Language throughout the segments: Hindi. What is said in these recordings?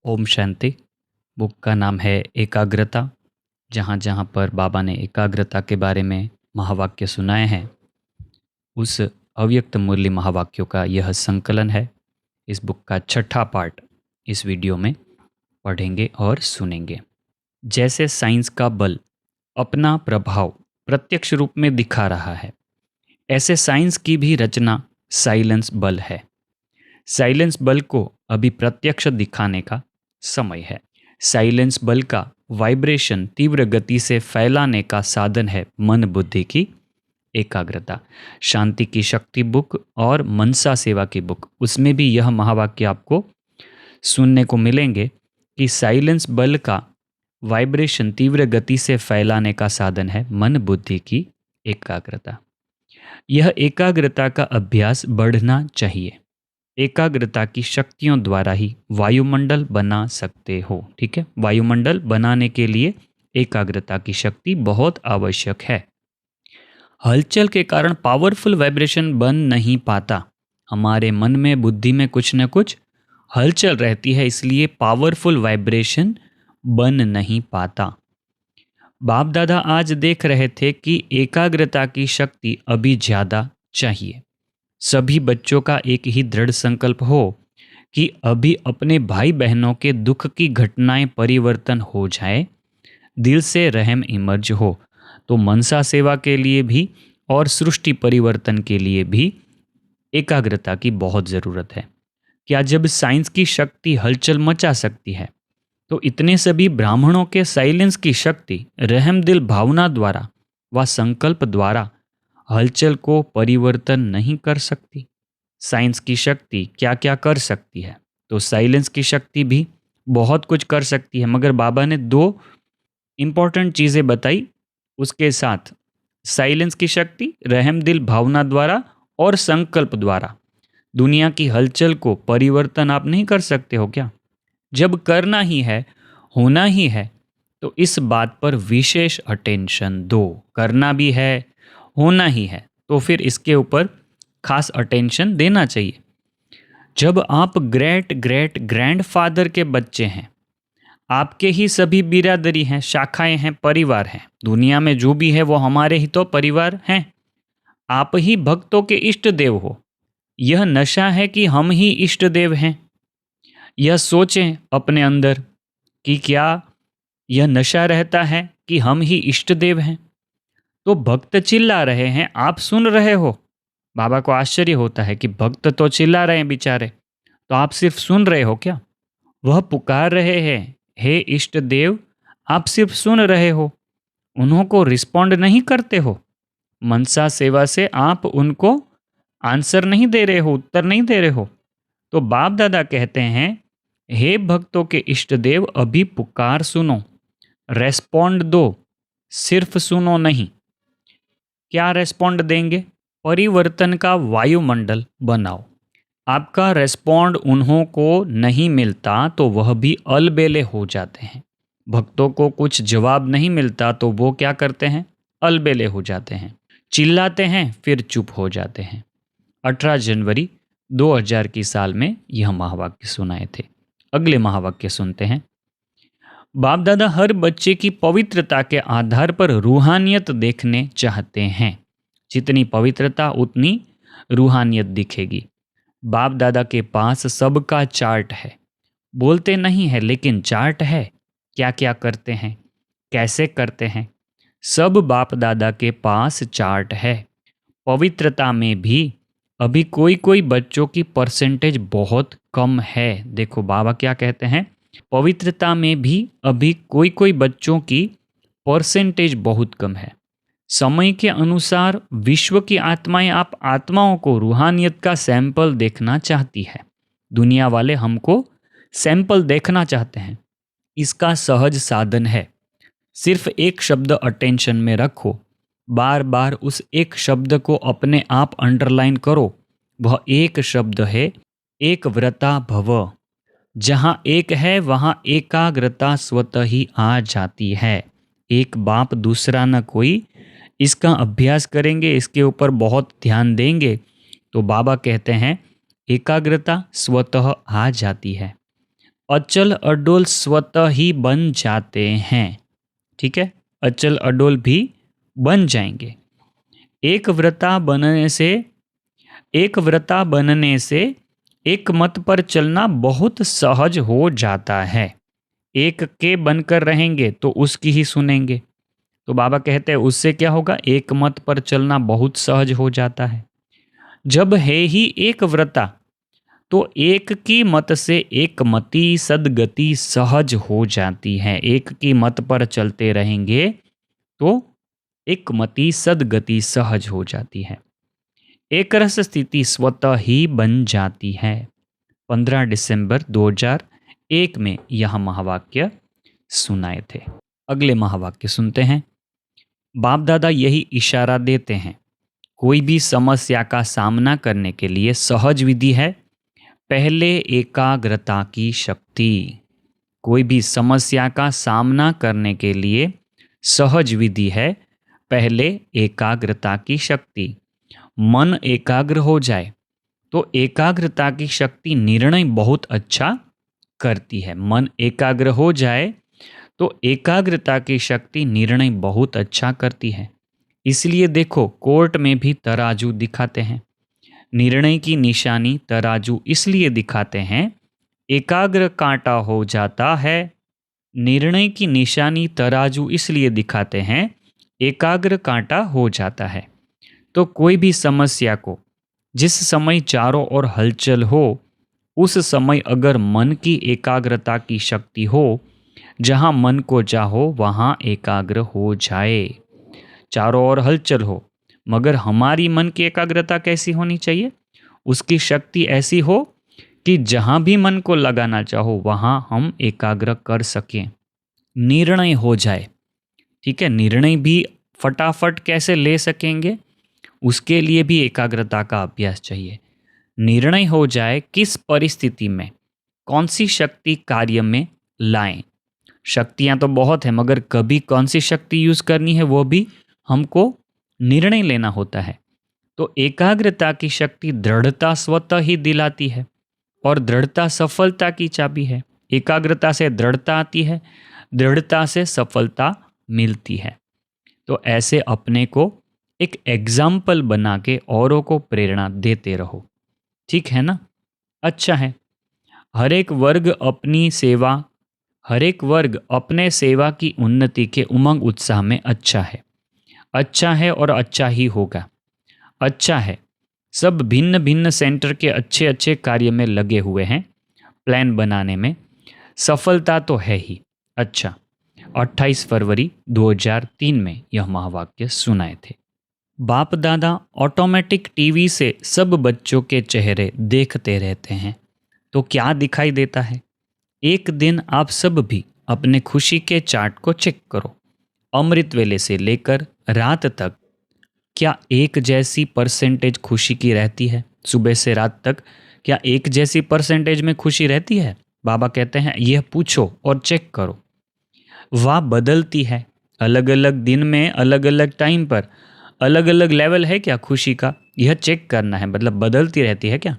ओम शांति। बुक का नाम है एकाग्रता। जहाँ जहाँ पर बाबा ने एकाग्रता के बारे में महावाक्य सुनाए हैं, उस अव्यक्त मुरली महावाक्यों का यह संकलन है। इस बुक का छठा पार्ट इस वीडियो में पढ़ेंगे और सुनेंगे। जैसे साइंस का बल अपना प्रभाव प्रत्यक्ष रूप में दिखा रहा है, ऐसे साइंस की भी रचना साइलेंस बल है। साइलेंस बल को अभी प्रत्यक्ष दिखाने का समय है। साइलेंस बल का वाइब्रेशन तीव्र गति से फैलाने का साधन है मन बुद्धि की एकाग्रता। शांति की शक्ति बुक और मनसा सेवा की बुक, उसमें भी यह महावाक्य आपको सुनने को मिलेंगे कि साइलेंस बल का वाइब्रेशन तीव्र गति से फैलाने का साधन है मन बुद्धि की एकाग्रता। यह एकाग्रता का अभ्यास बढ़ना चाहिए। एकाग्रता की शक्तियों द्वारा ही वायुमंडल बना सकते हो। ठीक है, वायुमंडल बनाने के लिए एकाग्रता की शक्ति बहुत आवश्यक है। हलचल के कारण पावरफुल वाइब्रेशन बन नहीं पाता। हमारे मन में बुद्धि में कुछ न कुछ हलचल रहती है, इसलिए पावरफुल वाइब्रेशन बन नहीं पाता। बाप दादा आज देख रहे थे कि एकाग्रता की शक्ति अभी ज़्यादा चाहिए। सभी बच्चों का एक ही दृढ़ संकल्प हो कि अभी अपने भाई बहनों के दुख की घटनाएं परिवर्तन हो जाए, दिल से रहम इमर्ज हो। तो मनसा सेवा के लिए भी और सृष्टि परिवर्तन के लिए भी एकाग्रता की बहुत ज़रूरत है। क्या जब साइंस की शक्ति हलचल मचा सकती है, तो इतने सभी ब्राह्मणों के साइलेंस की शक्ति रहम दिल भावना द्वारा व संकल्प द्वारा हलचल को परिवर्तन नहीं कर सकती। साइंस की शक्ति क्या क्या कर सकती है, तो साइलेंस की शक्ति भी बहुत कुछ कर सकती है, मगर बाबा ने दो इम्पॉर्टेंट चीज़ें बताई। उसके साथ साइलेंस की शक्ति रहम दिल भावना द्वारा और संकल्प द्वारा। दुनिया की हलचल को परिवर्तन आप नहीं कर सकते हो क्या? जब करना ही है, होना ही है, तो इस बात पर विशेष अटेंशन दो। करना भी है, होना ही है, तो फिर इसके ऊपर खास अटेंशन देना चाहिए। जब आप ग्रेट ग्रेट ग्रैंडफादर के बच्चे हैं, आपके ही सभी बिरादरी हैं, शाखाएं हैं, परिवार हैं। दुनिया में जो भी है वो हमारे ही तो परिवार हैं। आप ही भक्तों के इष्ट देव हो। यह नशा है कि हम ही इष्ट देव हैं। यह सोचें अपने अंदर कि क्या यह नशा रहता है कि हम ही इष्ट देव हैं। तो भक्त चिल्ला रहे हैं, आप सुन रहे हो। बाबा को आश्चर्य होता है कि भक्त तो चिल्ला रहे हैं बेचारे, तो आप सिर्फ सुन रहे हो क्या? वह पुकार रहे हैं, हे इष्ट देव, आप सिर्फ सुन रहे हो, उन्हों को रिस्पॉन्ड नहीं करते हो। मनसा सेवा से आप उनको आंसर नहीं दे रहे हो, उत्तर नहीं दे रहे हो। तो बाप दादा कहते हैं, हे भक्तों के इष्ट देव, अभी पुकार सुनो, रेस्पॉन्ड दो, सिर्फ सुनो नहीं। क्या रेस्पॉन्ड देंगे? परिवर्तन का वायुमंडल बनाओ। आपका रेस्पॉन्ड उन्हों को नहीं मिलता तो वह भी अलबेले हो जाते हैं। भक्तों को कुछ जवाब नहीं मिलता तो वो क्या करते हैं? अलबेले हो जाते हैं, चिल्लाते हैं, फिर चुप हो जाते हैं। 18 जनवरी 2000 की साल में यह महावाक्य सुनाए थे। अगले महावाक्य सुनते हैं। बाप दादा हर बच्चे की पवित्रता के आधार पर रूहानियत देखने चाहते हैं। जितनी पवित्रता उतनी रूहानियत दिखेगी। बाप दादा के पास सबका चार्ट है। बोलते नहीं है लेकिन चार्ट है। क्या क्या करते हैं, कैसे करते हैं, सब बाप दादा के पास चार्ट है। पवित्रता में भी अभी कोई कोई बच्चों की परसेंटेज बहुत कम है। देखो बाबा क्या कहते हैं, पवित्रता में भी अभी कोई कोई बच्चों की परसेंटेज बहुत कम है। समय के अनुसार विश्व की आत्माएं आप आत्माओं को रूहानियत का सैंपल देखना चाहती है। दुनिया वाले हमको सैंपल देखना चाहते हैं। इसका सहज साधन है। सिर्फ एक शब्द अटेंशन में रखो, बार बार उस एक शब्द को अपने आप अंडरलाइन करो। वह एक शब्द है, एक व्रता भव। जहाँ एक है वहाँ एकाग्रता स्वतः ही आ जाती है। एक बाप दूसरा न कोई। इसका अभ्यास करेंगे, इसके ऊपर बहुत ध्यान देंगे तो बाबा कहते हैं एकाग्रता स्वतः आ जाती है। अचल अडोल स्वतः ही बन जाते हैं। ठीक है, अचल अडोल भी बन जाएंगे। एक व्रता बनने से एक मत पर चलना बहुत सहज हो जाता है। एक के बनकर रहेंगे तो उसकी ही सुनेंगे। तो बाबा कहते हैं उससे क्या होगा, एक मत पर चलना बहुत सहज हो जाता है। जब है ही एक व्रता तो एक की मत से एक मति सदगति सहज हो जाती है। एक की मत पर चलते रहेंगे तो एक मति सदगति सहज हो जाती है। एक रस स्थिति स्वतः ही बन जाती है। 15 दिसंबर 2001 में यह महावाक्य सुनाए थे। अगले महावाक्य सुनते हैं। बाप दादा यही इशारा देते हैं, कोई भी समस्या का सामना करने के लिए सहज विधि है, पहले एकाग्रता की शक्ति। कोई भी समस्या का सामना करने के लिए सहज विधि है, पहले एकाग्रता की शक्ति। मन एकाग्र हो जाए तो एकाग्रता की शक्ति निर्णय बहुत अच्छा करती है। मन एकाग्र हो जाए तो एकाग्रता की शक्ति निर्णय बहुत अच्छा करती है। इसलिए देखो, कोर्ट में भी तराजू दिखाते हैं। निर्णय की निशानी तराजू इसलिए दिखाते हैं, एकाग्र कांटा हो जाता है। निर्णय की निशानी तराजू इसलिए दिखाते हैं, एकाग्र कांटा हो जाता है। तो कोई भी समस्या को जिस समय चारों ओर हलचल हो, उस समय अगर मन की एकाग्रता की शक्ति हो, जहाँ मन को चाहो वहाँ एकाग्र हो जाए। चारों ओर हलचल हो, मगर हमारी मन की एकाग्रता कैसी होनी चाहिए, उसकी शक्ति ऐसी हो कि जहाँ भी मन को लगाना चाहो वहाँ हम एकाग्र कर सकें, निर्णय हो जाए। ठीक है, निर्णय भी फटाफट कैसे ले सकेंगे, उसके लिए भी एकाग्रता का अभ्यास चाहिए। निर्णय हो जाए किस परिस्थिति में कौन सी शक्ति कार्य में लाएं। शक्तियां तो बहुत है, मगर कभी कौन सी शक्ति यूज करनी है वो भी हमको निर्णय लेना होता है। तो एकाग्रता की शक्ति दृढ़ता स्वतः ही दिलाती है, और दृढ़ता सफलता की चाबी है। एकाग्रता से दृढ़ता आती है, दृढ़ता से सफलता मिलती है। तो ऐसे अपने को एक एग्जाम्पल बना के औरों को प्रेरणा देते रहो। ठीक है ना? अच्छा है। हर एक वर्ग अपने सेवा की उन्नति के उमंग उत्साह में अच्छा है और अच्छा ही होगा। अच्छा है, सब भिन्न भिन्न सेंटर के अच्छे अच्छे कार्य में लगे हुए हैं, प्लान बनाने में। सफलता तो है ही। अच्छा, 28 फरवरी 2003 में यह महावाक्य सुनाए थे। बाप दादा ऑटोमेटिक टीवी से सब बच्चों के चेहरे देखते रहते हैं, तो क्या दिखाई देता है? एक दिन आप सब भी अपने खुशी के चार्ट को चेक करो। अमृत वेले से लेकर रात तक क्या एक जैसी परसेंटेज खुशी की रहती है? सुबह से रात तक क्या एक जैसी परसेंटेज में खुशी रहती है? बाबा कहते हैं यह पूछो और चेक करो। वह बदलती है, अलग अलग दिन में अलग अलग टाइम पर अलग अलग लेवल है क्या खुशी का? यह चेक करना है, मतलब बदलती रहती है क्या?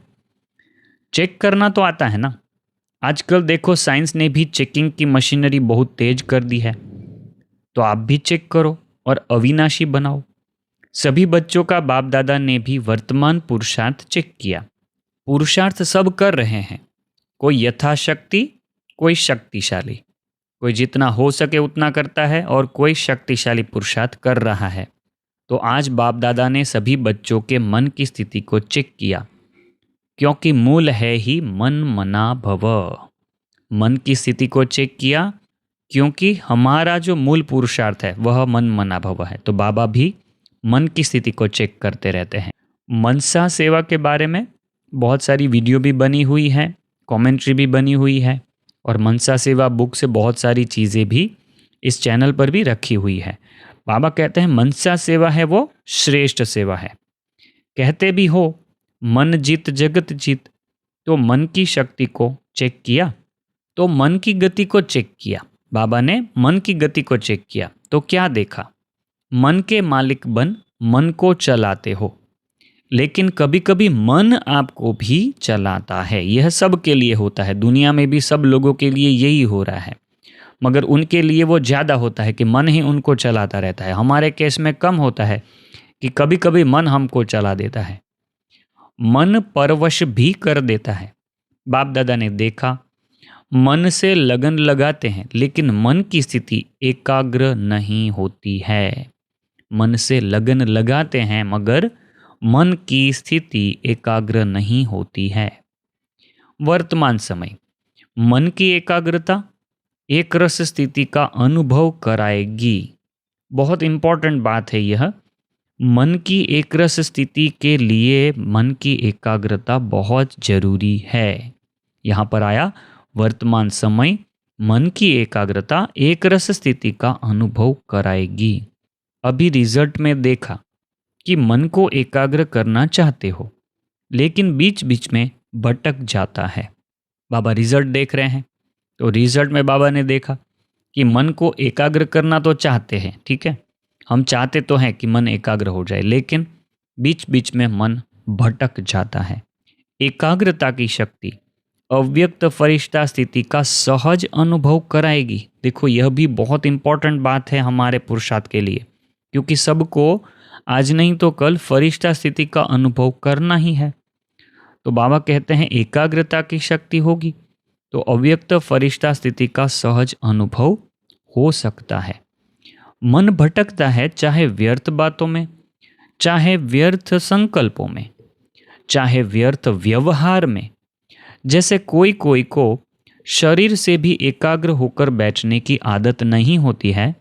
चेक करना तो आता है ना। आजकल देखो, साइंस ने भी चेकिंग की मशीनरी बहुत तेज कर दी है, तो आप भी चेक करो और अविनाशी बनाओ। सभी बच्चों का बाप दादा ने भी वर्तमान पुरुषार्थ चेक किया। पुरुषार्थ सब कर रहे हैं, कोई यथाशक्ति, कोई शक्तिशाली। कोई जितना हो सके उतना करता है और कोई शक्तिशाली पुरुषार्थ कर रहा है। तो आज बाप दादा ने सभी बच्चों के मन की स्थिति को चेक किया, क्योंकि मूल है ही मन मना भव। मन की स्थिति को चेक किया क्योंकि हमारा जो मूल पुरुषार्थ है वह मन मना भव है। तो बाबा भी मन की स्थिति को चेक करते रहते हैं। मनसा सेवा के बारे में बहुत सारी वीडियो भी बनी हुई है, कमेंट्री भी बनी हुई है, और मनसा सेवा बुक से बहुत सारी चीज़ें भी इस चैनल पर भी रखी हुई है। बाबा कहते हैं मनसा सेवा है वो श्रेष्ठ सेवा है। कहते भी हो मन जीत जगत जीत। तो मन की शक्ति को चेक किया, तो मन की गति को चेक किया। बाबा ने मन की गति को चेक किया तो क्या देखा? मन के मालिक बन मन को चलाते हो। लेकिन कभी कभी मन आपको भी चलाता है। यह सब के लिए होता है, दुनिया में भी सब लोगों के लिए यही हो रहा है, मगर उनके लिए वो ज़्यादा होता है कि मन ही उनको चलाता रहता है। हमारे केस में कम होता है कि कभी कभी मन हमको चला देता है, मन परवश भी कर देता है। बाप दादा ने देखा, मन से लगन लगाते हैं लेकिन मन की स्थिति एकाग्र नहीं होती है। मन से लगन लगाते हैं मगर मन की स्थिति एकाग्र नहीं होती है। वर्तमान समय, मन की एकाग्रता एक रस स्थिति का अनुभव कराएगी। बहुत इंपॉर्टेंट बात है यह। मन की एक रस स्थिति के लिए मन की एकाग्रता बहुत जरूरी है। यहाँ पर आया वर्तमान समय, मन की एकाग्रता एक रस स्थिति का अनुभव कराएगी। अभी रिजल्ट में देखा कि मन को एकाग्र करना चाहते हो लेकिन बीच बीच में भटक जाता है। बाबा रिजल्ट देख रहे हैं, तो रिजल्ट में बाबा ने देखा कि मन को एकाग्र करना तो चाहते हैं, ठीक है, हम चाहते तो हैं कि मन एकाग्र हो जाए, लेकिन बीच बीच में मन भटक जाता है। एकाग्रता की शक्ति अव्यक्त फरिश्ता स्थिति का सहज अनुभव कराएगी। देखो यह भी बहुत इंपॉर्टेंट बात है हमारे पुरुषार्थ के लिए, क्योंकि सबको आज नहीं तो कल फरिश्ता स्थिति का अनुभव करना ही है। तो बाबा कहते हैं एकाग्रता की शक्ति होगी तो अव्यक्त फरिश्ता स्थिति का सहज अनुभव हो सकता है। मन भटकता है, चाहे व्यर्थ बातों में, चाहे व्यर्थ संकल्पों में, चाहे व्यर्थ व्यवहार में। जैसे कोई कोई को शरीर से भी एकाग्र होकर बैठने की आदत नहीं होती है,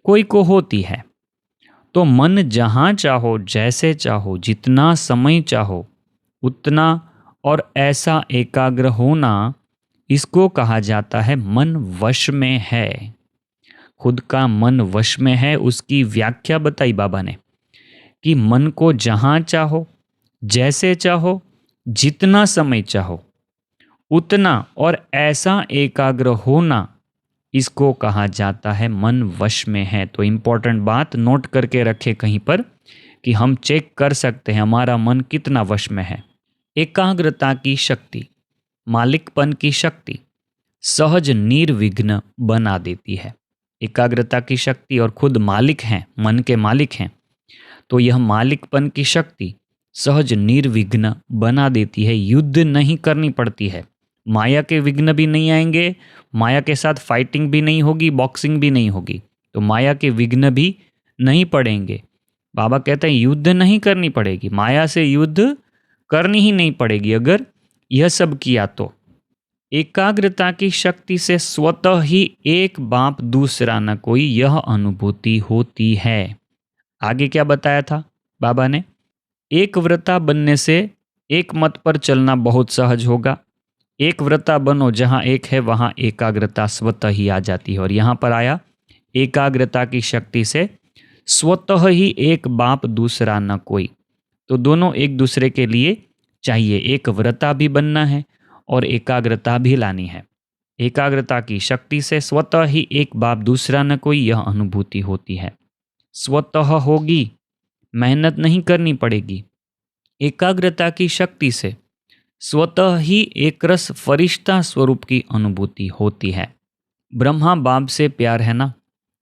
कोई को होती है। तो मन जहाँ चाहो, जैसे चाहो, जितना समय चाहो उतना और ऐसा एकाग्र होना, इसको कहा जाता है मन वश में है। खुद का मन वश में है, उसकी व्याख्या बताई बाबा ने कि मन को जहाँ चाहो, जैसे चाहो, जितना समय चाहो उतना और ऐसा एकाग्र होना, इसको कहा जाता है मन वश में है। तो इम्पोर्टेंट बात नोट करके रखे कहीं पर कि हम चेक कर सकते हैं हमारा मन कितना वश में है। एकाग्रता की शक्ति, मालिकपन की शक्ति सहज निर्विघ्न बना देती है। एकाग्रता की शक्ति और खुद मालिक हैं, मन के मालिक हैं, तो यह मालिकपन की शक्ति सहज निर्विघ्न बना देती है। युद्ध नहीं करनी पड़ती है, माया के विघ्न भी नहीं आएंगे, माया के साथ फाइटिंग भी नहीं होगी, बॉक्सिंग भी नहीं होगी, तो माया के विघ्न भी नहीं पड़ेंगे। बाबा कहते हैं युद्ध नहीं करनी पड़ेगी, माया से युद्ध करनी ही नहीं पड़ेगी अगर यह सब किया तो। एकाग्रता की शक्ति से स्वतः ही एक बाप दूसरा न कोई, यह अनुभूति होती है। आगे क्या बताया था बाबा ने? एक व्रता बनने से एक मत पर चलना बहुत सहज होगा। एक व्रता बनो, जहाँ एक है वहाँ एकाग्रता स्वतः ही आ जाती है। और यहाँ पर आया एकाग्रता की शक्ति से स्वतः ही एक बाप दूसरा न कोई, तो दोनों एक दूसरे के लिए चाहिए। एक व्रता भी बनना है और एकाग्रता भी लानी है। एकाग्रता की शक्ति से स्वतः ही एक बाप दूसरा न कोई, यह अनुभूति होती है। स्वतः होगी, मेहनत नहीं करनी पड़ेगी। एकाग्रता की शक्ति से स्वतः ही एक रस फरिश्ता स्वरूप की अनुभूति होती है। ब्रह्मा बाप से प्यार है ना,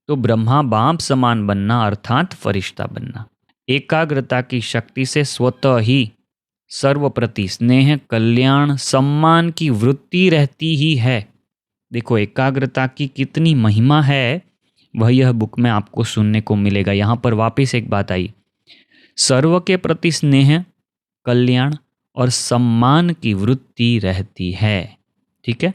तो ब्रह्मा बाप समान बनना अर्थात फरिश्ता बनना। एकाग्रता की शक्ति से स्वतः ही सर्वप्रति स्नेह, कल्याण, सम्मान की वृत्ति रहती ही है। देखो एकाग्रता की कितनी महिमा है, वह यह बुक में आपको सुनने को मिलेगा। यहाँ पर वापस एक बात आई, सर्व के प्रति स्नेह, कल्याण और सम्मान की वृत्ति रहती है। ठीक है,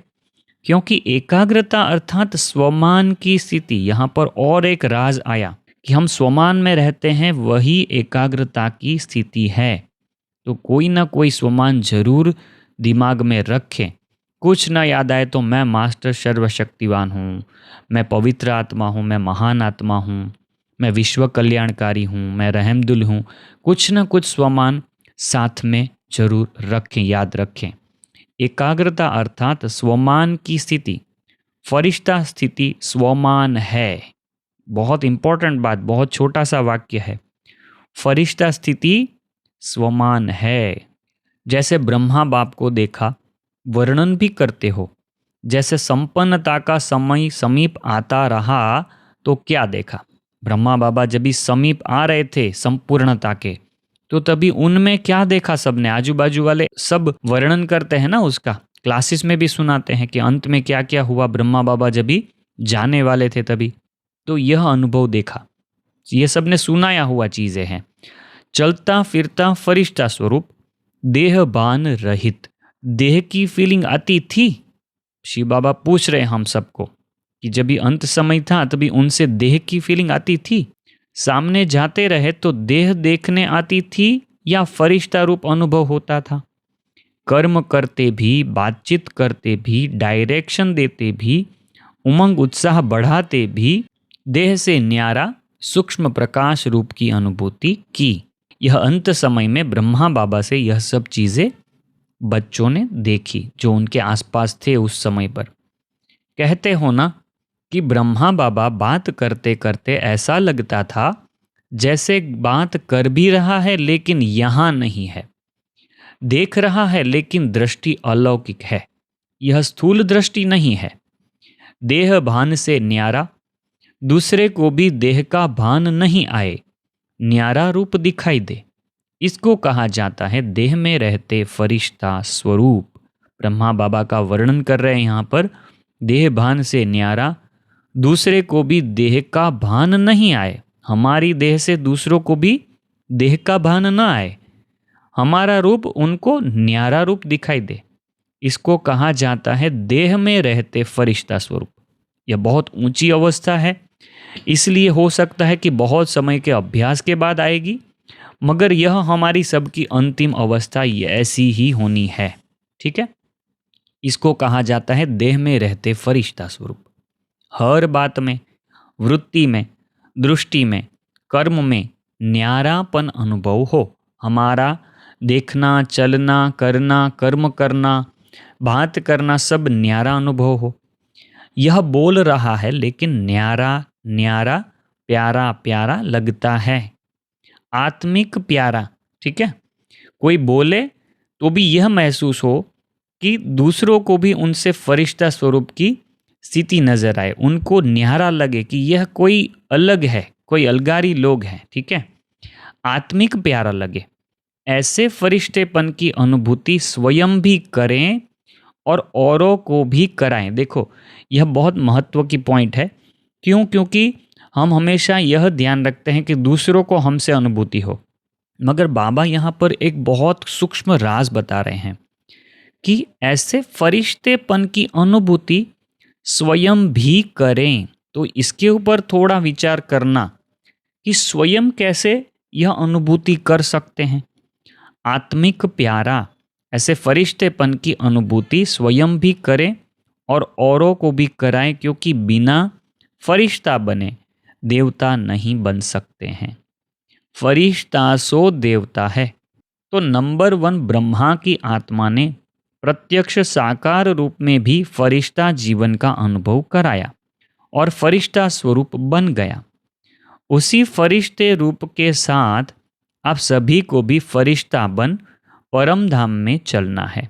क्योंकि एकाग्रता अर्थात स्वमान की स्थिति। यहाँ पर और एक राज आया कि हम स्वमान में रहते हैं, वही एकाग्रता की स्थिति है। तो कोई ना कोई स्वमान जरूर दिमाग में रखें। कुछ ना याद आए तो मैं मास्टर सर्वशक्तिवान हूँ, मैं पवित्र आत्मा हूँ, मैं महान आत्मा हूँ, मैं विश्व कल्याणकारी हूँ, मैं रहमदिल हूँ। कुछ ना कुछ स्वमान साथ में जरूर रखें, याद रखें। एकाग्रता अर्थात स्वमान की स्थिति, फरिश्ता स्थिति स्वमान है। बहुत इंपॉर्टेंट बात, बहुत छोटा सा वाक्य है। फरिश्ता स्थिति स्वमान है। जैसे ब्रह्मा बाप को देखा, वर्णन भी करते हो। जैसे संपन्नता का समय समीप आता रहा तो क्या देखा? ब्रह्मा बाबा जब भी समीप आ रहे थे संपूर्णता के, तो तभी उनमें क्या देखा? सबने, आजू बाजू वाले सब वर्णन करते हैं ना उसका, क्लासेस में भी सुनाते हैं कि अंत में क्या क्या हुआ ब्रह्मा बाबा जब भी जाने वाले थे तभी। तो यह अनुभव देखा, ये सब ने सुनाया हुआ चीजें हैं। चलता फिरता फरिश्ता स्वरूप, देहबान रहित। देह की फीलिंग आती थी? शिव बाबा पूछ रहे हैं हम सबको कि जब भी अंत समय था तभी उनसे देह की फीलिंग आती थी? सामने जाते रहे तो देह देखने आती थी या फरिश्ता रूप अनुभव होता था? कर्म करते भी, बातचीत करते भी, डायरेक्शन देते भी, उमंग उत्साह बढ़ाते भी देह से न्यारा सूक्ष्म प्रकाश रूप की अनुभूति की। यह अंत समय में ब्रह्मा बाबा से यह सब चीजें बच्चों ने देखी जो उनके आसपास थे उस समय पर। कहते हो ना कि ब्रह्मा बाबा बात करते करते ऐसा लगता था जैसे बात कर भी रहा है लेकिन यहाँ नहीं है, देख रहा है लेकिन दृष्टि अलौकिक है, यह स्थूल दृष्टि नहीं है। देह भान से न्यारा, दूसरे को भी देह का भान नहीं आए, न्यारा रूप दिखाई दे, इसको कहा जाता है देह में रहते फरिश्ता स्वरूप। ब्रह्मा बाबा का वर्णन कर रहे हैं यहाँ पर। देह भान से न्यारा, दूसरे को भी देह का भान नहीं आए, हमारी देह से दूसरों को भी देह का भान न आए, हमारा रूप उनको न्यारा रूप दिखाई दे, इसको कहा जाता है देह में रहते फरिश्ता स्वरूप। यह बहुत ऊंची अवस्था है, इसलिए हो सकता है कि बहुत समय के अभ्यास के बाद आएगी, मगर यह हमारी सबकी अंतिम अवस्था ऐसी ही होनी है। ठीक है, इसको कहा जाता है देह में रहते फरिश्ता स्वरूप। हर बात में, वृत्ति में, दृष्टि में, कर्म में न्यारापन अनुभव हो। हमारा देखना, चलना, करना, कर्म करना, बात करना सब न्यारा अनुभव हो। यह बोल रहा है लेकिन न्यारा न्यारा, प्यारा प्यारा लगता है, आत्मिक प्यारा। ठीक है, कोई बोले तो भी यह महसूस हो कि दूसरों को भी उनसे फरिश्ता स्वरूप की स्थिति नजर आए, उनको न्यारा लगे कि यह कोई अलग है, कोई अलगारी लोग हैं। ठीक है, आत्मिक प्यारा लगे। ऐसे फरिश्तेपन की अनुभूति स्वयं भी करें और औरों को भी कराएं। देखो, यह बहुत महत्व की पॉइंट है। क्यों? क्योंकि हम हमेशा यह ध्यान रखते हैं कि दूसरों को हमसे अनुभूति हो, मगर बाबा यहाँ पर एक बहुत सूक्ष्म राज बता रहे हैं कि ऐसे फरिश्तेपन की अनुभूति स्वयं भी करें। तो इसके ऊपर थोड़ा विचार करना कि स्वयं कैसे यह अनुभूति कर सकते हैं। आत्मिक प्यारा, ऐसे फरिश्तेपन की अनुभूति स्वयं भी करें और औरों को भी कराएं, क्योंकि बिना फरिश्ता बने देवता नहीं बन सकते हैं। फरिश्ता सो देवता है। तो नंबर 1, ब्रह्मा की आत्मा ने प्रत्यक्ष साकार रूप में भी फरिश्ता जीवन का अनुभव कराया और फरिश्ता स्वरूप बन गया। उसी फरिश्ते रूप के साथ आप सभी को भी फरिश्ता बन परम धाम में चलना है।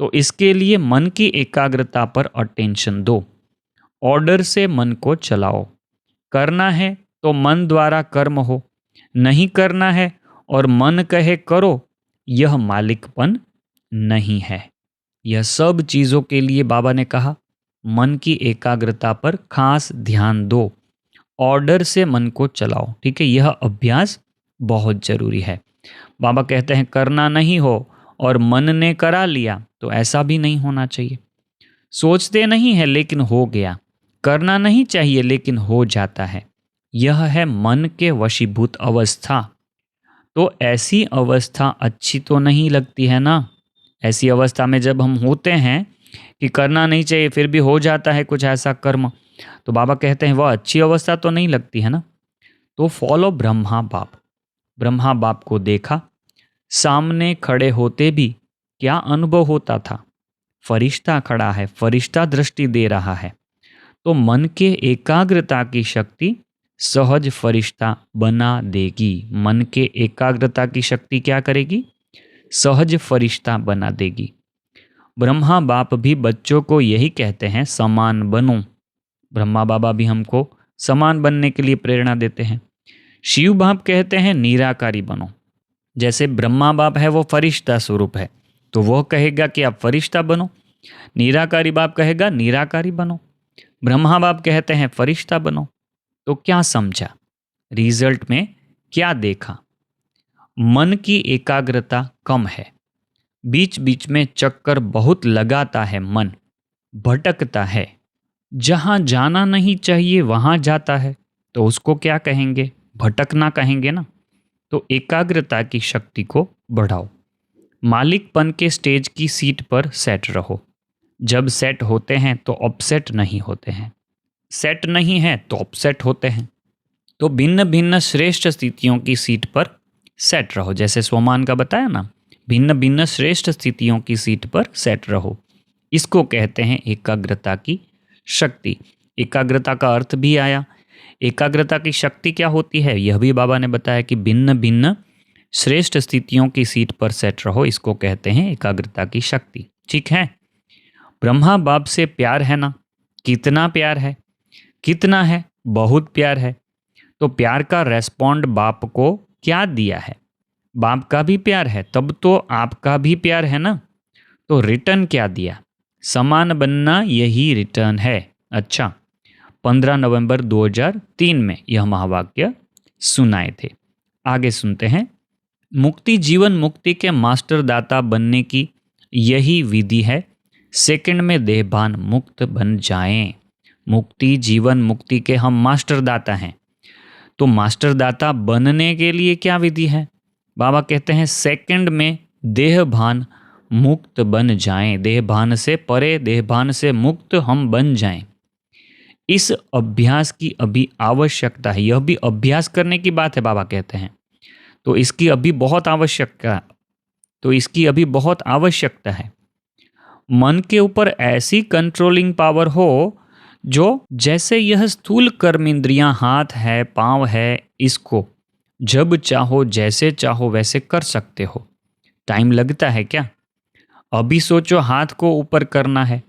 तो इसके लिए मन की एकाग्रता पर अटेंशन दो, ऑर्डर से मन को चलाओ। करना है तो मन द्वारा कर्म हो, नहीं करना है और मन कहे करो, यह मालिकपन नहीं है। यह सब चीज़ों के लिए बाबा ने कहा मन की एकाग्रता पर खास ध्यान दो, ऑर्डर से मन को चलाओ। ठीक है, यह अभ्यास बहुत जरूरी है। बाबा कहते हैं करना नहीं हो और मन ने करा लिया, तो ऐसा भी नहीं होना चाहिए। सोचते नहीं है लेकिन हो गया, करना नहीं चाहिए लेकिन हो जाता है, यह है मन के वशीभूत अवस्था। तो ऐसी अवस्था अच्छी तो नहीं लगती है ना। ऐसी अवस्था में जब हम होते हैं कि करना नहीं चाहिए फिर भी हो जाता है कुछ ऐसा कर्म, तो बाबा कहते हैं वह अच्छी अवस्था तो नहीं लगती है ना। तो फॉलो ब्रह्मा बाप। ब्रह्मा बाप को देखा, सामने खड़े होते भी क्या अनुभव होता था? फरिश्ता खड़ा है, फरिश्ता दृष्टि दे रहा है। तो मन के एकाग्रता की शक्ति सहज फरिश्ता बना देगी। मन के एकाग्रता की शक्ति क्या करेगी? सहज फरिश्ता बना देगी। ब्रह्मा बाप भी बच्चों को यही कहते हैं, समान बनो। ब्रह्मा बाबा भी हमको समान बनने के लिए प्रेरणा देते हैं। शिव बाप कहते हैं निराकारी बनो। जैसे ब्रह्मा बाप है वो फरिश्ता स्वरूप है, तो वह कहेगा कि आप फरिश्ता बनो। निराकारी बाप कहेगा निराकारी बनो। ब्रह्मा बाप कहते हैं फरिश्ता बनो। तो क्या समझा? रिजल्ट में क्या देखा? मन की एकाग्रता कम है, बीच बीच में चक्कर बहुत लगाता है, मन भटकता है, जहां जाना नहीं चाहिए वहां जाता है, तो उसको क्या कहेंगे? भटकना कहेंगे ना। तो एकाग्रता की शक्ति को बढ़ाओ। मालिकपन के स्टेज की सीट पर सेट रहो। जब सेट होते हैं तो अपसेट नहीं होते हैं, सेट नहीं है तो अपसेट होते हैं। तो भिन्न भिन्न श्रेष्ठ स्थितियों की सीट पर सेट रहो। जैसे सोमान का बताया ना, भिन्न भिन्न श्रेष्ठ स्थितियों की सीट पर सेट रहो। इसको कहते हैं एकाग्रता की शक्ति। एकाग्रता का अर्थ भी आया। एकाग्रता की शक्ति क्या होती है यह भी बाबा ने बताया कि भिन्न भिन्न श्रेष्ठ स्थितियों की सीट पर सेट रहो। इसको कहते हैं एकाग्रता की शक्ति। ठीक है। ब्रह्मा बाप से प्यार है ना? कितना प्यार है? कितना है? बहुत प्यार है। तो प्यार का रेस्पॉन्ड बाप को क्या दिया है? बाप का भी प्यार है, तब तो आपका भी प्यार है ना। तो रिटर्न क्या दिया? समान बनना, यही रिटर्न है। अच्छा, 15 नवंबर 2003 में यह महावाक्य सुनाए थे। आगे सुनते हैं। मुक्ति जीवन मुक्ति के मास्टर दाता बनने की यही विधि है। सेकंड में देहभान मुक्त बन जाएं। मुक्ति जीवन मुक्ति के हम मास्टर दाता हैं। तो मास्टर दाता बनने के लिए क्या विधि है? बाबा कहते हैं सेकंड में देहभान मुक्त बन जाएं। देहभान से परे, देहभान से मुक्त हम बन जाएं। इस अभ्यास की अभी आवश्यकता है। यह भी अभ्यास करने की बात है, बाबा कहते हैं। तो इसकी अभी बहुत आवश्यकता है। मन के ऊपर ऐसी कंट्रोलिंग पावर हो जो जैसे यह स्थूल कर्म इंद्रियां हाथ है, पांव है, इसको जब चाहो जैसे चाहो वैसे कर सकते हो। टाइम लगता है क्या? अभी सोचो हाथ को ऊपर करना है,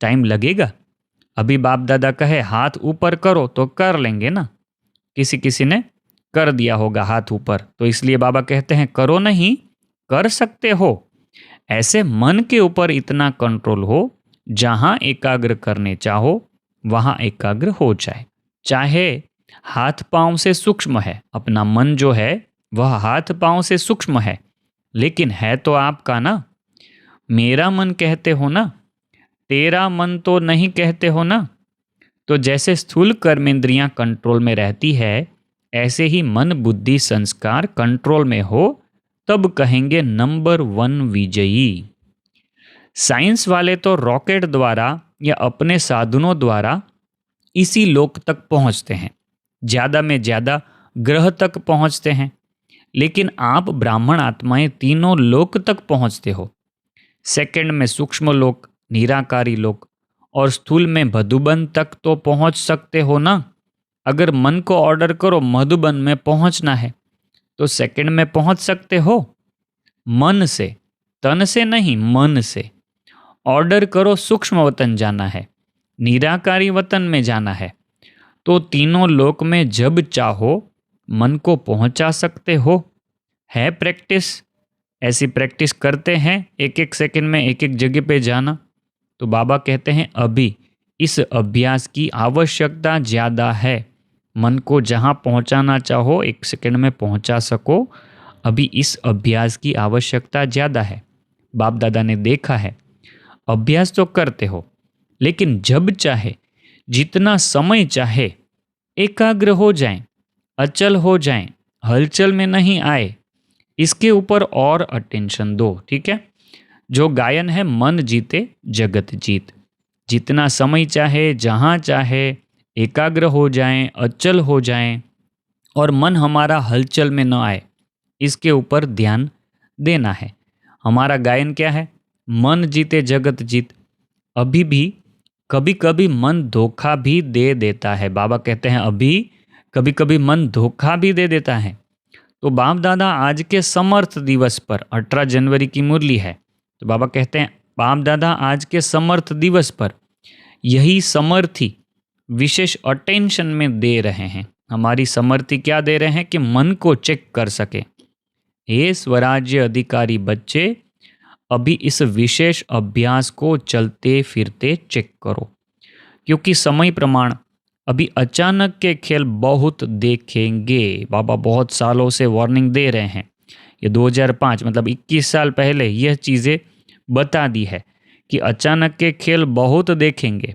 टाइम लगेगा? अभी बाप दादा कहे हाथ ऊपर करो तो कर लेंगे ना। किसी किसी ने कर दिया होगा हाथ ऊपर, तो इसलिए बाबा कहते हैं करो नहीं, कर सकते हो। ऐसे मन के ऊपर इतना कंट्रोल हो, जहां एकाग्र करने चाहो वहां एकाग्र हो जाए। चाहे हाथ पांव से सूक्ष्म है, अपना मन जो है वह हाथ पांव से सूक्ष्म है, लेकिन है तो आपका ना। मेरा मन कहते हो ना, तेरा मन तो नहीं कहते हो ना। तो जैसे स्थूल कर्मेंद्रियां कंट्रोल में रहती है, ऐसे ही मन बुद्धि संस्कार कंट्रोल में हो, तब कहेंगे नंबर 1 विजयी। साइंस वाले तो रॉकेट द्वारा या अपने साधनों द्वारा इसी लोक तक पहुंचते हैं, ज़्यादा में ज़्यादा ग्रह तक पहुंचते हैं। लेकिन आप ब्राह्मण आत्माएं तीनों लोक तक पहुंचते हो। सेकंड में सूक्ष्म लोक, निराकारी लोक, और स्थूल में मधुबन तक तो पहुंच सकते हो ना। अगर मन को ऑर्डर करो मधुबन में पहुंचना है, तो सेकंड में पहुंच सकते हो। मन से, तन से नहीं, मन से ऑर्डर करो सूक्ष्म वतन जाना है, निराकारी वतन में जाना है, तो तीनों लोक में जब चाहो मन को पहुंचा सकते हो। है प्रैक्टिस, ऐसी प्रैक्टिस करते हैं एक एक सेकंड में एक एक जगह पे जाना। तो बाबा कहते हैं अभी इस अभ्यास की आवश्यकता ज़्यादा है। मन को जहाँ पहुँचाना चाहो एक सेकंड में पहुँचा सको, अभी इस अभ्यास की आवश्यकता ज़्यादा है। बाप दादा ने देखा है, अभ्यास तो करते हो, लेकिन जब चाहे, जितना समय चाहे एकाग्र हो जाएं, अचल हो जाएं, हलचल में नहीं आए, इसके ऊपर और अटेंशन दो। ठीक है। जो गायन है, मन जीते जगत जीत। जितना समय चाहे, जहाँ चाहे एकाग्र हो जाएं, अचल हो जाएं, और मन हमारा हलचल में न आए, इसके ऊपर ध्यान देना है। हमारा गायन क्या है? मन जीते जगत जीत। अभी भी कभी कभी मन धोखा भी दे देता है। बाबा कहते हैं अभी कभी कभी मन धोखा भी दे देता है। तो बाप दादा आज के समर्थ दिवस पर 18 जनवरी की मुरली है, तो बाबा कहते हैं बाप दादा आज के समर्थ दिवस पर यही समर्थी विशेष अटेंशन में दे रहे हैं। हमारी समर्थी क्या दे रहे हैं कि मन को चेक कर सके। हे स्वराज्य अधिकारी बच्चे, अभी इस विशेष अभ्यास को चलते फिरते चेक करो, क्योंकि समय प्रमाण अभी अचानक के खेल बहुत देखेंगे। बाबा बहुत सालों से वार्निंग दे रहे हैं। ये 2005 मतलब 21 साल पहले यह चीज़ें बता दी है कि अचानक के खेल बहुत देखेंगे।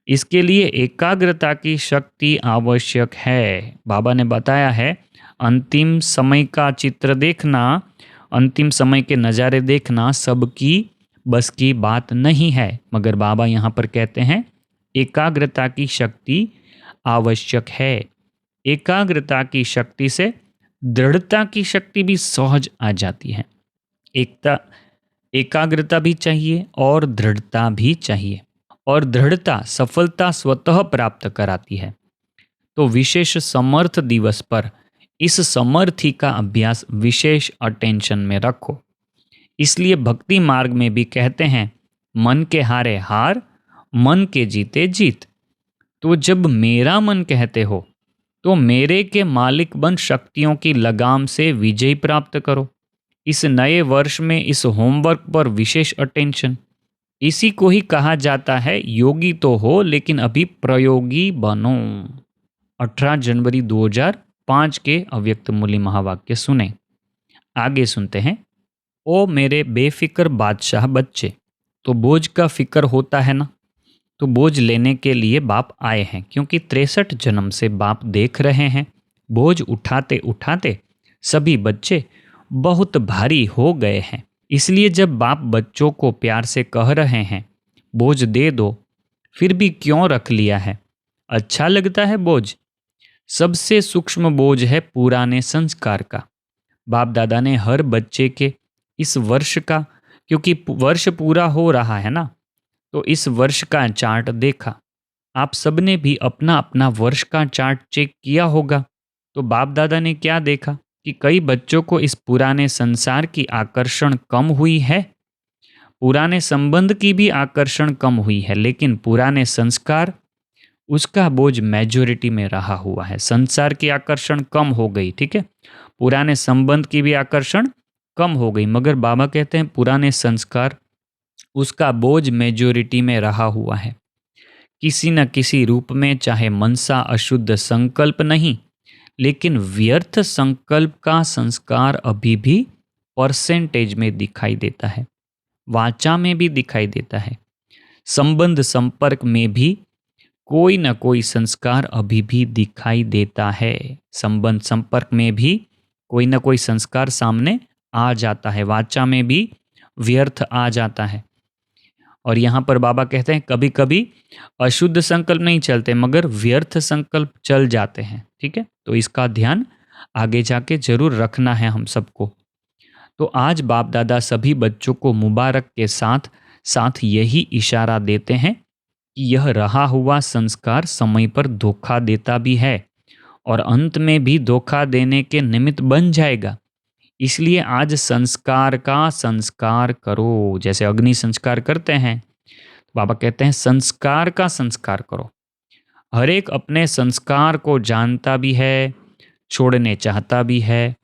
इसके लिए एकाग्रता की शक्ति आवश्यक है। बाबा ने बताया है अंतिम समय का चित्र देखना, अंतिम समय के नज़ारे देखना सबकी बस की बात नहीं है, मगर बाबा यहाँ पर कहते हैं एकाग्रता की शक्ति आवश्यक है। एकाग्रता की शक्ति से दृढ़ता की शक्ति भी सहज आ जाती है। एकाग्रता भी चाहिए और दृढ़ता भी चाहिए, और दृढ़ता सफलता स्वतः प्राप्त कराती है। तो विशेष समर्थ दिवस पर इस समर्थी का अभ्यास विशेष अटेंशन में रखो। इसलिए भक्ति मार्ग में भी कहते हैं मन के हारे हार, मन के जीते जीत। तो जब मेरा मन कहते हो तो मेरे के मालिक बन शक्तियों की लगाम से विजय प्राप्त करो। इस नए वर्ष में इस होमवर्क पर विशेष अटेंशन। इसी को ही कहा जाता है योगी तो हो लेकिन अभी प्रयोगी बनो। 18 जनवरी 2005 के अव्यक्त मूल्य महावाक्य सुने। आगे सुनते हैं। ओ मेरे बेफिक्र बादशाह बच्चे, तो बोझ का फिक्र होता है ना, तो बोझ लेने के लिए बाप आए हैं, क्योंकि 63 जन्म से बाप देख रहे हैं बोझ उठाते उठाते सभी बच्चे बहुत भारी हो गए हैं। इसलिए जब बाप बच्चों को प्यार से कह रहे हैं बोझ दे दो, फिर भी क्यों रख लिया है? अच्छा लगता है बोझ? सबसे सूक्ष्म बोझ है पुराने संस्कार का। बाप दादा ने हर बच्चे के इस वर्ष का, क्योंकि वर्ष पूरा हो रहा है ना, तो इस वर्ष का चार्ट देखा। आप सबने भी अपना अपना वर्ष का चार्ट चेक किया होगा। तो बाप दादा ने क्या देखा कि कई बच्चों को इस पुराने संसार की आकर्षण कम हुई है, पुराने संबंध की भी आकर्षण कम हुई है, लेकिन पुराने संस्कार उसका बोझ मेजॉरिटी में रहा हुआ है। संसार की आकर्षण कम हो गई, ठीक है, पुराने संबंध की भी आकर्षण कम हो गई, मगर बाबा कहते हैं पुराने संस्कार उसका बोझ मेजॉरिटी में रहा हुआ है। किसी न किसी रूप में, चाहे मनसा अशुद्ध संकल्प नहीं, लेकिन व्यर्थ संकल्प का संस्कार अभी भी परसेंटेज में दिखाई देता है, वाचा में भी दिखाई देता है, संबंध संपर्क में भी कोई न कोई संस्कार अभी भी दिखाई देता है। संबंध संपर्क में भी कोई न कोई संस्कार सामने आ जाता है, वाचा में भी व्यर्थ आ जाता है। और यहाँ पर बाबा कहते हैं कभी कभी अशुद्ध संकल्प नहीं चलते, मगर व्यर्थ संकल्प चल जाते हैं, ठीक है। तो इसका ध्यान आगे जाके जरूर रखना है हम सबको। तो आज बाप दादा सभी बच्चों को मुबारक के साथ साथ यही इशारा देते हैं कि यह रहा हुआ संस्कार समय पर धोखा देता भी है और अंत में भी धोखा देने के निमित्त बन जाएगा। इसलिए आज संस्कार का संस्कार करो। जैसे अग्नि संस्कार करते हैं, बाबा कहते हैं संस्कार का संस्कार करो। हर एक अपने संस्कार को जानता भी है, छोड़ने चाहता भी है,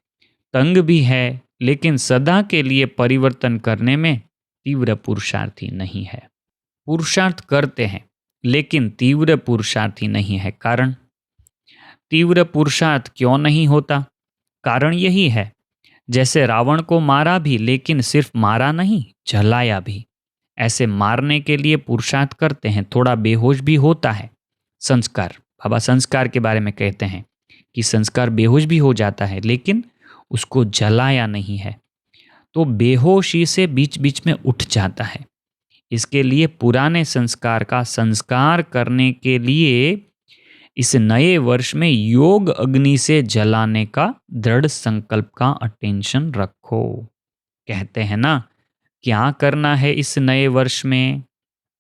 तंग भी है, लेकिन सदा के लिए परिवर्तन करने में तीव्र पुरुषार्थी नहीं है। पुरुषार्थ करते हैं लेकिन तीव्र पुरुषार्थी नहीं है। कारण, तीव्र पुरुषार्थ क्यों नहीं होता? कारण यही है, जैसे रावण को मारा भी लेकिन सिर्फ मारा नहीं, जलाया भी। ऐसे मारने के लिए पुरुषार्थ करते हैं, थोड़ा बेहोश भी होता है संस्कार। बाबा संस्कार के बारे में कहते हैं कि संस्कार बेहोश भी हो जाता है, लेकिन उसको जलाया नहीं है, तो बेहोशी से बीच बीच में उठ जाता है। इसके लिए पुराने संस्कार का संस्कार करने के लिए इस नए वर्ष में योग अग्नि से जलाने का दृढ़ संकल्प का अटेंशन रखो। कहते हैं ना, क्या करना है इस नए वर्ष में?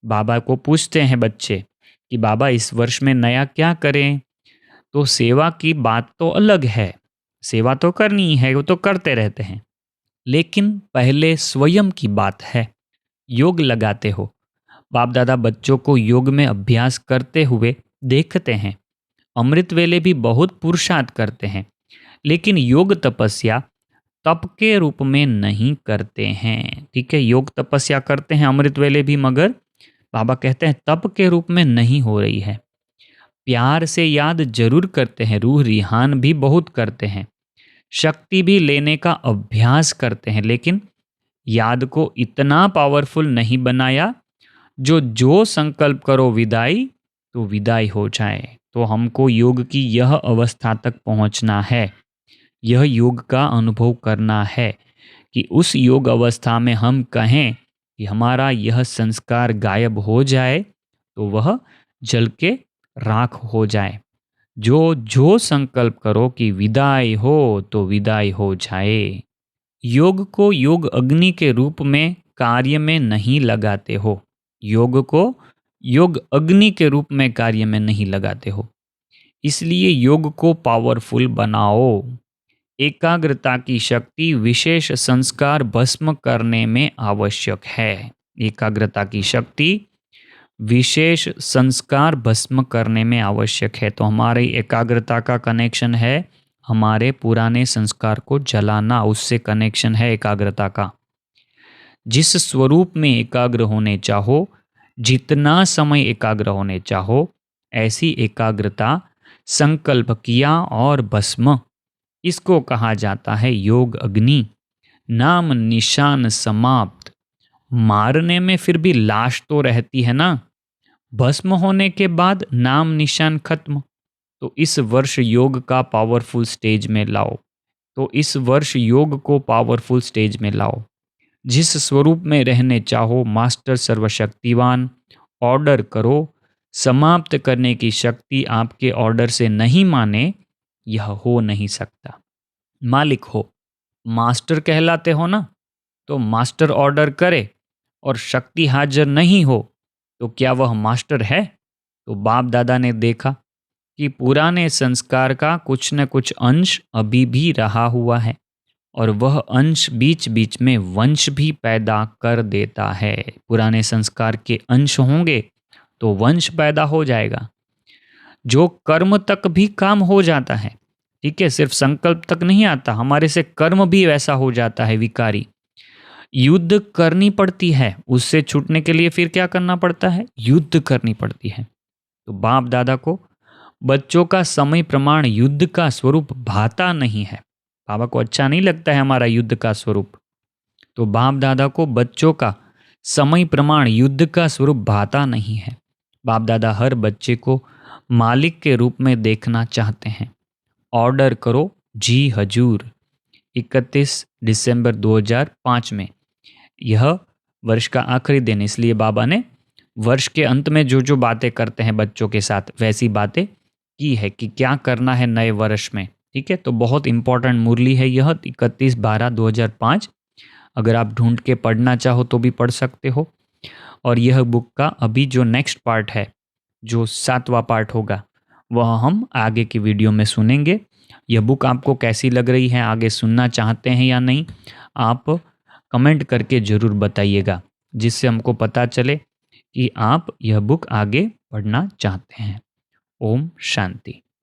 बाबा को पूछते हैं बच्चे कि बाबा इस वर्ष में नया क्या करें? तो सेवा की बात तो अलग है, सेवा तो करनी ही है, वो तो करते रहते हैं, लेकिन पहले स्वयं की बात है। योग लगाते हो, बाप दादा बच्चों को योग में अभ्यास करते हुए देखते हैं। अमृत वेले भी बहुत पुरुषार्थ करते हैं, लेकिन योग तपस्या तप के रूप में नहीं करते हैं। ठीक है, योग तपस्या करते हैं अमृत वेले भी, मगर बाबा कहते हैं तप के रूप में नहीं हो रही है। प्यार से याद जरूर करते हैं, रूह रिहान भी बहुत करते हैं, शक्ति भी लेने का अभ्यास करते हैं, लेकिन याद को इतना पावरफुल नहीं बनाया जो जो संकल्प करो विदाई तो विदाई हो जाए। तो हमको योग की यह अवस्था तक पहुंचना है, यह योग का अनुभव करना है कि उस योग अवस्था में हम कहें कि हमारा यह संस्कार गायब हो जाए तो वह जल के राख हो जाए। जो जो संकल्प करो कि विदाई हो तो विदाई हो जाए। योग को योग अग्नि के रूप में कार्य में नहीं लगाते हो, योग को योग अग्नि के रूप में कार्य में नहीं लगाते हो, इसलिए योग को पावरफुल बनाओ। एकाग्रता की शक्ति विशेष संस्कार भस्म करने में आवश्यक है। एकाग्रता की शक्ति विशेष संस्कार भस्म करने में आवश्यक है। तो हमारी एकाग्रता का कनेक्शन है हमारे पुराने संस्कार को जलाना, उससे कनेक्शन है एकाग्रता का। जिस स्वरूप में एकाग्र होने चाहो, जितना समय एकाग्र होने चाहो, ऐसी एकाग्रता संकल्प किया और भस्म, इसको कहा जाता है योग अग्नि। नाम निशान समाप्त, मारने में फिर भी लाश तो रहती है ना, भस्म होने के बाद नाम निशान खत्म। तो इस वर्ष योग का पावरफुल स्टेज में लाओ, तो इस वर्ष योग को पावरफुल स्टेज में लाओ। जिस स्वरूप में रहने चाहो, मास्टर सर्वशक्तिवान, ऑर्डर करो। समाप्त करने की शक्ति आपके ऑर्डर से नहीं माने, यह हो नहीं सकता। मालिक हो, मास्टर कहलाते हो ना, तो मास्टर ऑर्डर करे और शक्ति हाजिर नहीं हो तो क्या वह मास्टर है? तो बाप दादा ने देखा कि पुराने संस्कार का कुछ न कुछ अंश अभी भी रहा हुआ है, और वह अंश बीच बीच में वंश भी पैदा कर देता है। पुराने संस्कार के अंश होंगे तो वंश पैदा हो जाएगा, जो कर्म तक भी काम हो जाता है। ठीक है, सिर्फ संकल्प तक नहीं आता, हमारे से कर्म भी वैसा हो जाता है विकारी। युद्ध करनी पड़ती है, उससे छूटने के लिए फिर क्या करना पड़ता है? युद्ध करनी पड़ती है। तो बाप दादा को बच्चों का समय प्रमाण युद्ध का स्वरूप भाता नहीं है। बाबा को अच्छा नहीं लगता है हमारा युद्ध का स्वरूप, तो बाप दादा को बच्चों का समय प्रमाण युद्ध का स्वरूप भाता नहीं है। बाप दादा हर बच्चे को मालिक के रूप में देखना चाहते हैं। ऑर्डर करो जी हजूर। 31 दिसंबर 2005 में, यह वर्ष का आखिरी दिन, इसलिए बाबा ने वर्ष के अंत में जो जो बातें करते हैं बच्चों के साथ वैसी बातें की है कि क्या करना है नए वर्ष में। ठीक है, तो बहुत इंपॉर्टेंट मुरली है यह, 31/12/2005। अगर आप ढूंढ के पढ़ना चाहो तो भी पढ़ सकते हो। और यह बुक का अभी जो नेक्स्ट पार्ट है, जो 7वां पार्ट होगा, वह हम आगे की वीडियो में सुनेंगे। यह बुक आपको कैसी लग रही है, आगे सुनना चाहते हैं या नहीं, आप कमेंट करके ज़रूर बताइएगा, जिससे हमको पता चले कि आप यह बुक आगे पढ़ना चाहते हैं। ओम शांति।